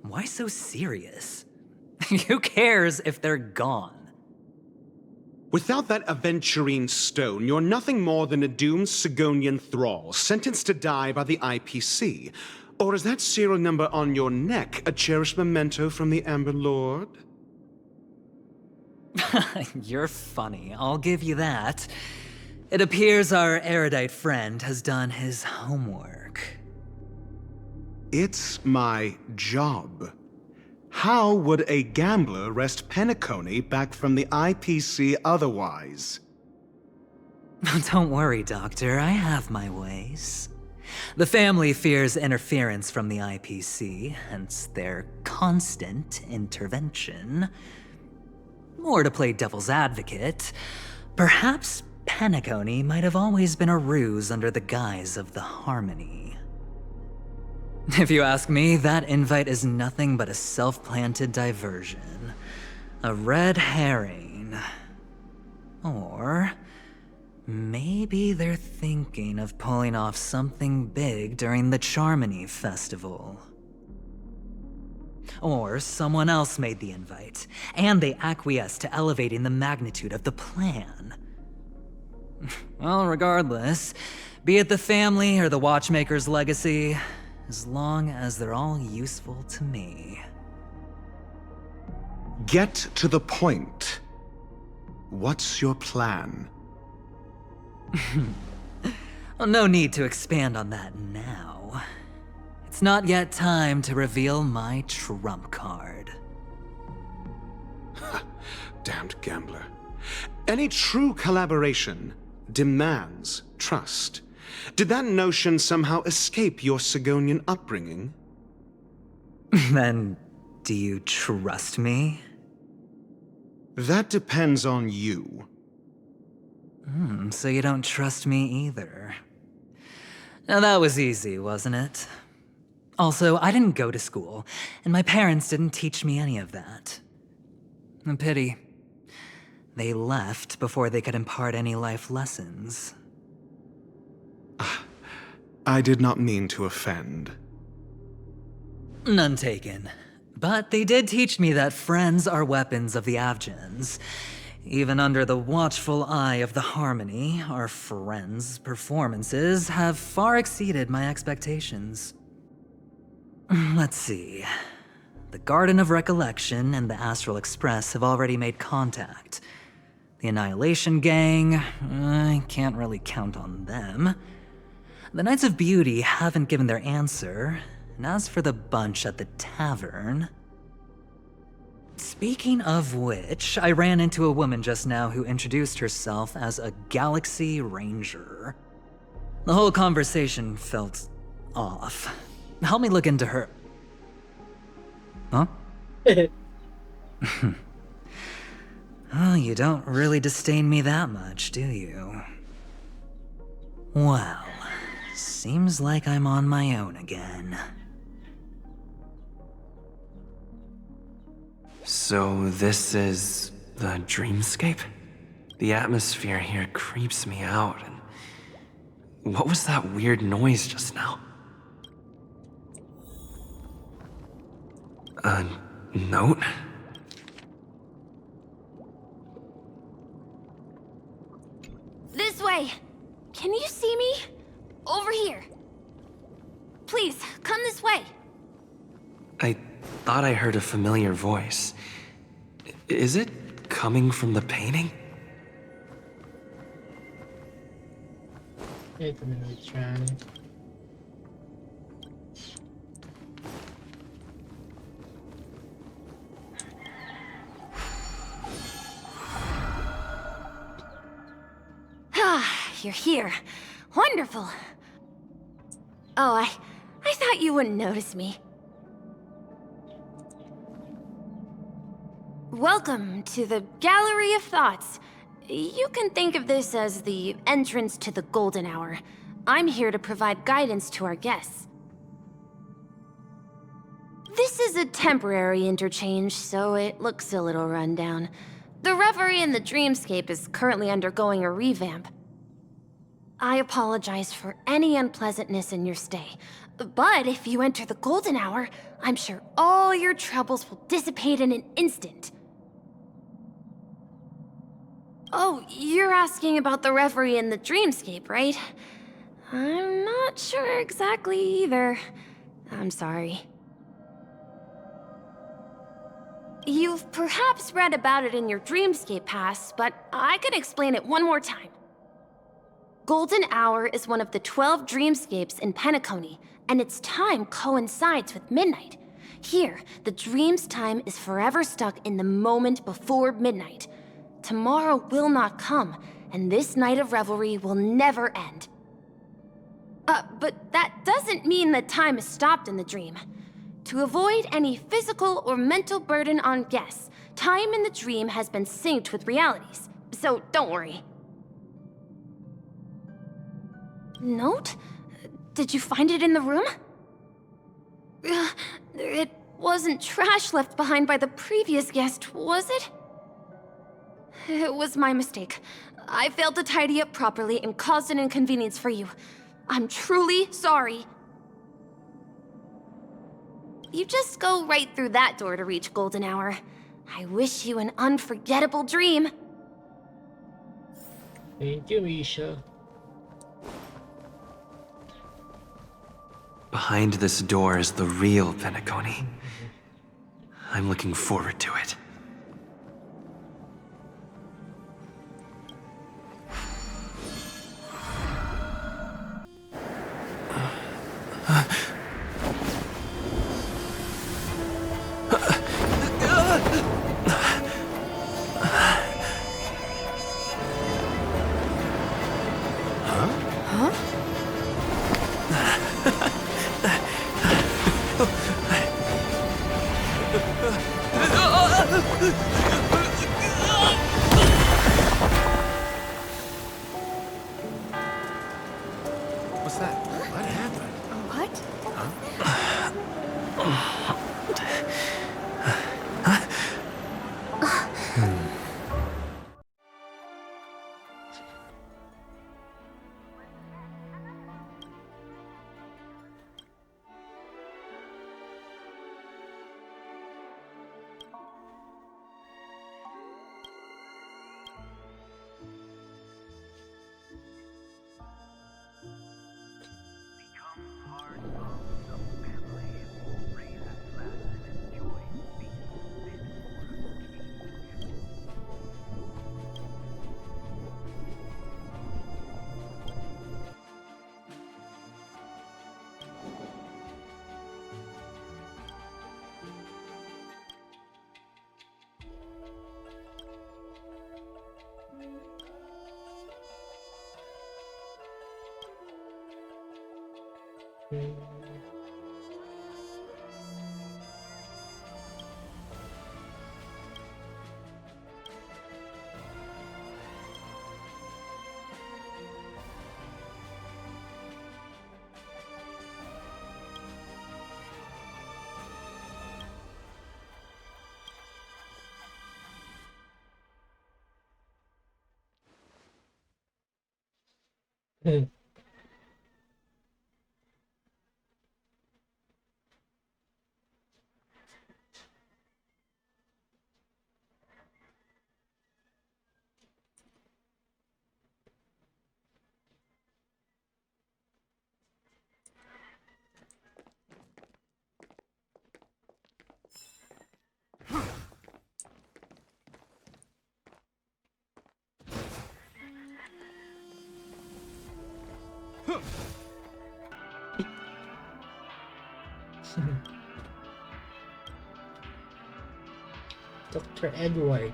Why so serious? Who cares if they're gone? Without that aventurine stone, you're nothing more than a doomed Sigonian thrall, sentenced to die by the IPC. Or is that serial number on your neck a cherished memento from the Amber Lord? You're funny, I'll give you that. It appears our erudite friend has done his homework. It's my job. How would a gambler wrest Penacony back from the IPC otherwise? Don't worry, Doctor, I have my ways. The family fears interference from the IPC, hence their constant intervention. Or to play devil's advocate, perhaps Penacony might have always been a ruse under the guise of the Harmony. If you ask me, that invite is nothing but a self-planted diversion. A red herring. Or maybe they're thinking of pulling off something big during the Charmony Festival. Or someone else made the invite, and they acquiesced to elevating the magnitude of the plan. Well, regardless, be it the family or the Watchmaker's legacy, as long as they're all useful to me. Get to the point. What's your plan? Well, no need to expand on that now. It's it's not yet time to reveal my trump card. Damned gambler. Any true collaboration demands trust. Did that notion somehow escape your Sigonian upbringing? Then, do you trust me? That depends on you. So you don't trust me either. Now that was easy, wasn't it? Also, I didn't go to school, and my parents didn't teach me any of that. A pity. They left before they could impart any life lessons. I did not mean to offend. None taken. But they did teach me that friends are weapons of the Avgens. Even under the watchful eye of the Harmony, our friends' performances have far exceeded my expectations. Let's see. The Garden of Recollection and the Astral Express have already made contact. The Annihilation Gang, I can't really count on them. The Knights of Beauty haven't given their answer, and as for the bunch at the tavern... Speaking of which, I ran into a woman just now who introduced herself as a Galaxy Ranger. The whole conversation felt off. Help me look into her... Huh? Oh, you don't really disdain me that much, do you? Well, seems like I'm on my own again. So this is the dreamscape? The atmosphere here creeps me out, and what was that weird noise just now? A note? This way! Can you see me? Over here. Please, come this way. I thought I heard a familiar voice. Is it coming from the painting? Wait a minute, try. Ah, you're here. Wonderful. Oh, I thought you wouldn't notice me. Welcome to the Gallery of Thoughts. You can think of this as the entrance to the Golden Hour. I'm here to provide guidance to our guests. This is a temporary interchange, so it looks a little rundown. The Reverie in the Dreamscape is currently undergoing a revamp. I apologize for any unpleasantness in your stay, but if you enter the Golden Hour, I'm sure all your troubles will dissipate in an instant. Oh, you're asking about the Reverie in the Dreamscape, right? I'm not sure exactly either. I'm sorry. You've perhaps read about it in your Dreamscape Pass, but I could explain it one more time. Golden Hour is one of the 12 dreamscapes in Penacony, and its time coincides with midnight. Here, the dream's time is forever stuck in the moment before midnight. Tomorrow will not come, and this night of revelry will never end. But that doesn't mean that time is stopped in the dream. To avoid any physical or mental burden on guests, time in the dream has been synced with realities, so don't worry. Note? Did you find it in the room? It wasn't trash left behind by the previous guest, was it? It was my mistake. I failed to tidy up properly and caused an inconvenience for you. I'm truly sorry. You just go right through that door to reach Golden Hour. I wish you an unforgettable dream. Thank you, Misha. Behind this door is the real Penacony. I'm looking forward to it. Huh? What's that? What happened? What? Dr. Edward.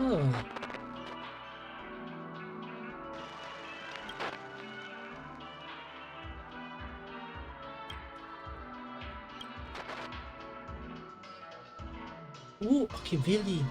Oh. Ooh, Akivili.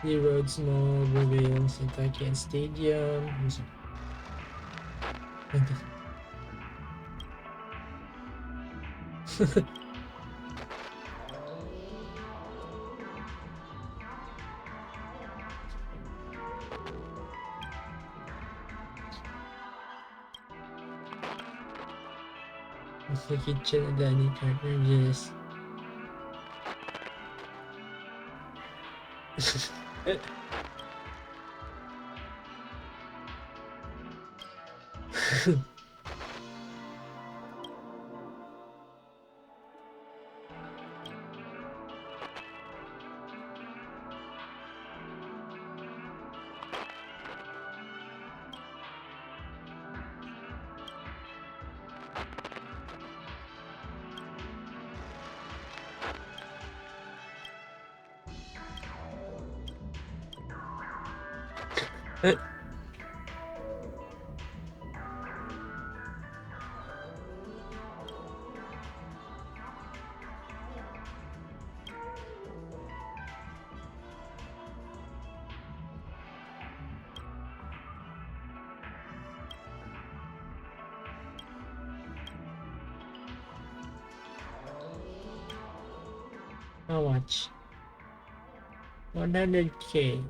The roads, mall, pavilions, Kentucky Stadium. It's the kitchen and dining cartridges. How much? 100k.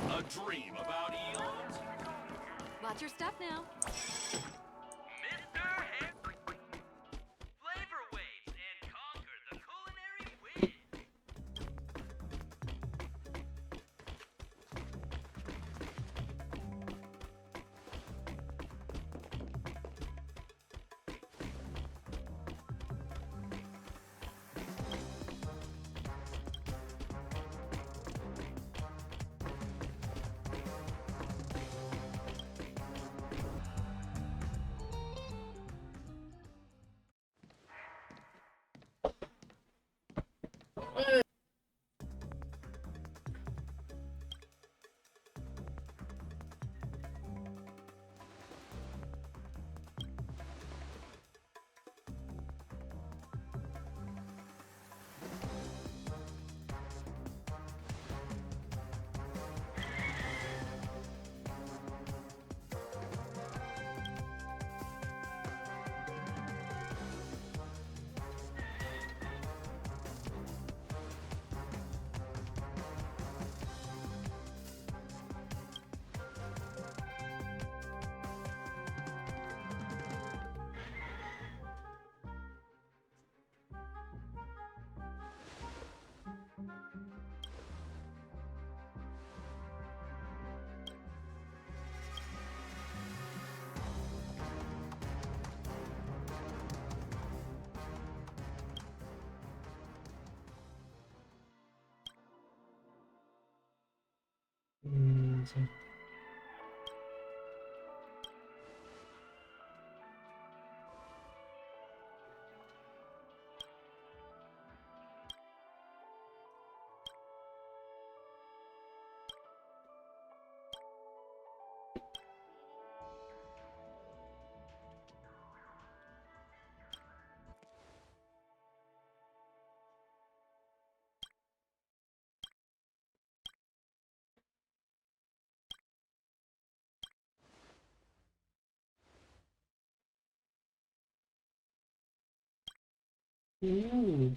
A dream about eons? Watch your step now. Flavor waves and conquer the culinary wind. So Ooh.